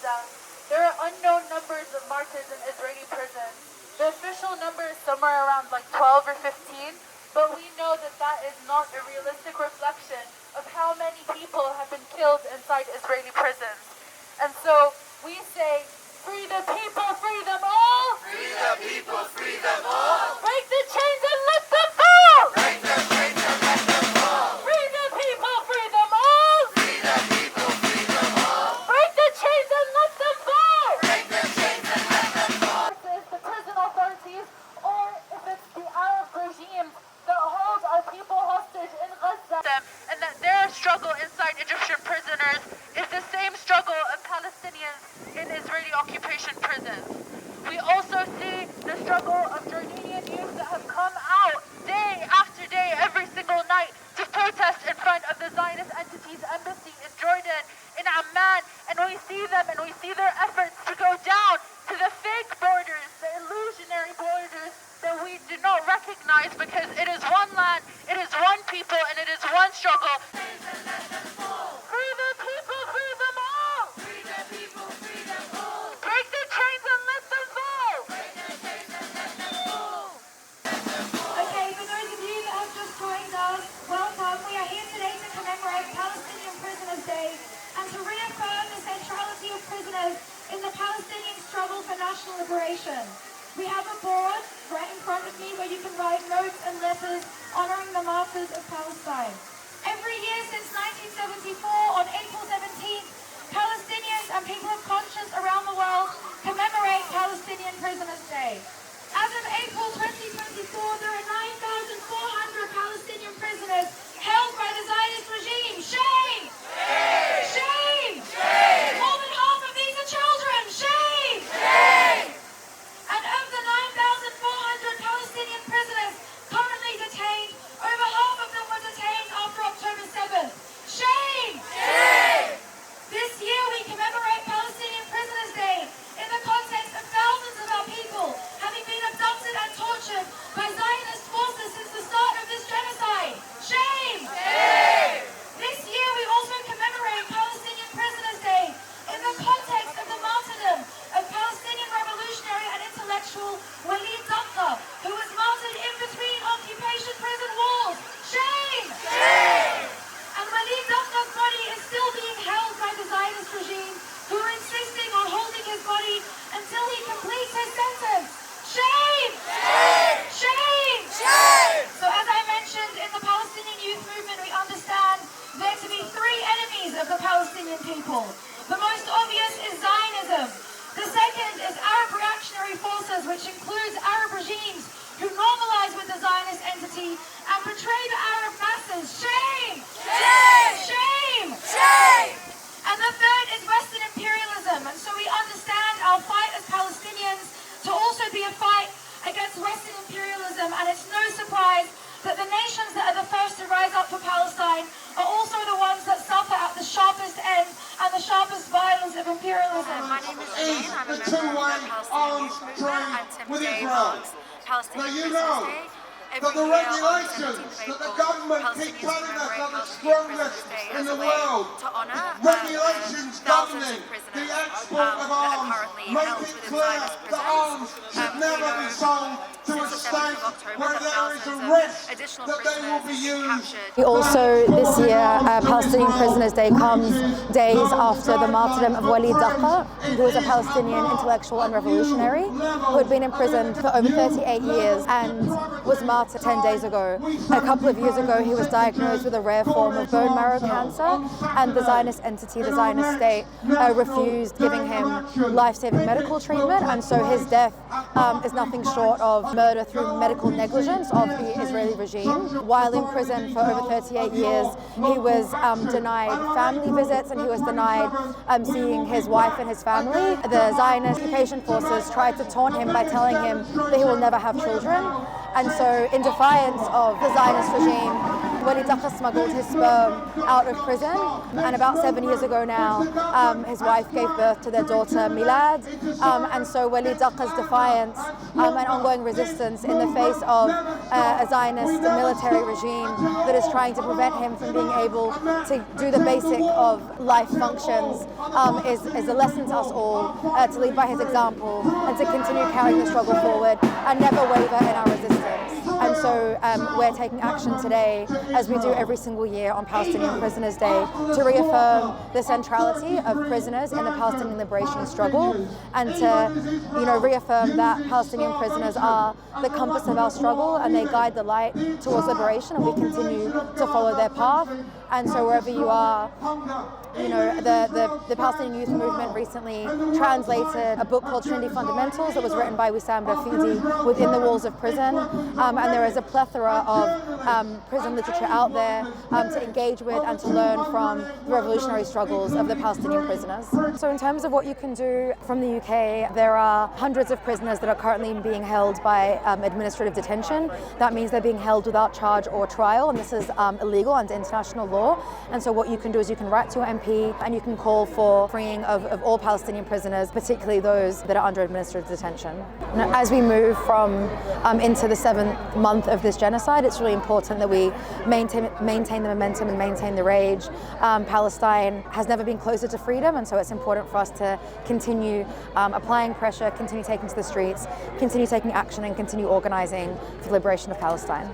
Gaza. There are unknown numbers of martyrs in Israeli prisons. The official number is somewhere around like 12 or 15, but we know that that is not a realistic reflection of how many people have been killed inside Israeli prisons. And so we say, free the people, free them all! Free the people, free them all! Break the chains and let them fall! Break the chains and let them fall! Free the people, free them all! Free the people, free them all! Break the chains and let them fall! Break the chains and let them fall! If it's the prison authorities or if it's the Arab regime that holds our people hostage in Gaza, and that their struggle inside Egyptian prisoners is the same struggle of Palestinians in Israeli occupation prisons. We also see the struggle of Jordanian youth that have come out day after day, every single night, to protest in front of the Zionist entity's embassy in Jordan, in Amman, and we see them and we see their efforts to go down to the fake borders, the illusionary borders that we do not recognize, because it is one land, it is one people, and it is one struggle. Free the people, free them all! Free the people, free them all! Break the chains and let them fall! Break the chains and let them fall! Okay, for those of you that have just joined us, welcome. We are here today to commemorate Palestinian Prisoners' Day and to reaffirm the centrality of prisoners in the Palestinian struggle for national liberation. We have a board right in front of me where you can write notes and letters honoring the martyrs of Palestine. Every year since 1974, on April 17th, Palestinians and people of conscience around the world commemorate Palestinian Prisoners' Day. As of April 2024, there are 9,400 Palestinian prisoners held by the Zionist regime. Shame! Shame! Shame! Shame! More than half of these are children. Shame! Shame! And of the 9,400 Palestinian prisoners currently detained, over half of them were detained after October 7th. Shame! Shame! This year we commemorate Palestinian Prisoners' Day in the context of thousands of our people having been abducted and tortured by Zionist forces since the start of this genocide. Shame! Shame! This year we also commemorate Palestinian Prisoners' Day in the context of the martyrdom of Palestinian revolutionary and intellectual Walid Daqqah, who was martyred in between occupation prison walls. Shame! Shame! And Walid Daqqah's body is still being held by the Zionist regime, who are insisting on holding his body until he completes his sentence. Shame! Shame! Shame! Shame! So as I mentioned, in the Palestinian youth movement, we understand there to be three enemies of the Palestinian people. The most obvious is Zionism. The second is Arab reactionary forces, which includes Arab regimes who normalize with the Zionist entity and betray the Arab masses. Shame! Shame! Shame! Shame! And the third is Western imperialism. And so we understand our fight as Palestinians to also be a fight against Western imperialism. And it's no surprise that the nations that are the first to rise up for Palestine are also the ones that suffer at the sharpest end and the sharpest violence of imperialism. My name is Jane. I'm a member of the Palestinian youth movement, and today marks Palestinian Prisoners' Day. Every But the year on regulations 17th of that the April, government keep Palestinians telling us commemorate are the Palestinian strongest Prisoners' Day in as the a way world. to honour Regulations thousands governing of prisoners the export that of are arms currently make held it within clear Zionist that prisons. arms should never be sold to a Since the 7th state of October, where that there is a thousands of risk additional that they will be prisoners used. captured. Also, this year, Palestinian Prisoners' Day comes days after the martyrdom of Walid Daqqah, who was a Palestinian intellectual and revolutionary who had been imprisoned for over 38 years and was martyred 10 days ago. A couple of years ago, he was diagnosed with a rare form of bone marrow cancer, and the Zionist entity, the Zionist state, refused giving him life-saving medical treatment, and so his death is nothing short of murder through medical negligence of the Israeli regime. While in prison for over 38 years, he was denied family visits and he was denied seeing his wife and his family. The Zionist occupation forces tried to taunt him by telling him that he will never have children. And so, in defiance of the Zionist regime, Walid Daqqah smuggled his sperm out of prison, and about 7 years ago now, his wife gave birth to their daughter Milad, and so Walid Daqqah's defiance and ongoing resistance in the face of a Zionist military regime that is trying to prevent him from being able to do the basic of life functions is a lesson to us all to lead by his example and to continue carrying the struggle forward and never waver in our resistance. And so we're taking action today, as we do every single year on Palestinian Prisoners' Day, to reaffirm the centrality of prisoners in the Palestinian liberation struggle, and to reaffirm that Palestinian prisoners are the compass of our struggle and they guide the light towards liberation, and we continue to follow their path. And so wherever you are, the Palestinian Youth Movement recently translated a book called Trinity Fundamentals that was written by Wissam Rafidi within the walls of prison, and there is a plethora of prison literature out there to engage with and to learn from the revolutionary struggles of the Palestinian prisoners. So in terms of what you can do from the UK, there are hundreds of prisoners that are currently being held by administrative detention. That means they're being held without charge or trial, and this is illegal under international law. And so what you can do is you can write to your MP and you can call for freeing of all Palestinian prisoners, particularly those that are under administrative detention. Now, as we move from into the 7th month of this genocide, it's really important that we maintain the momentum and maintain the rage. Palestine has never been closer to freedom, and so it's important for us to continue applying pressure, continue taking to the streets, continue taking action, and continue organizing for the liberation of Palestine.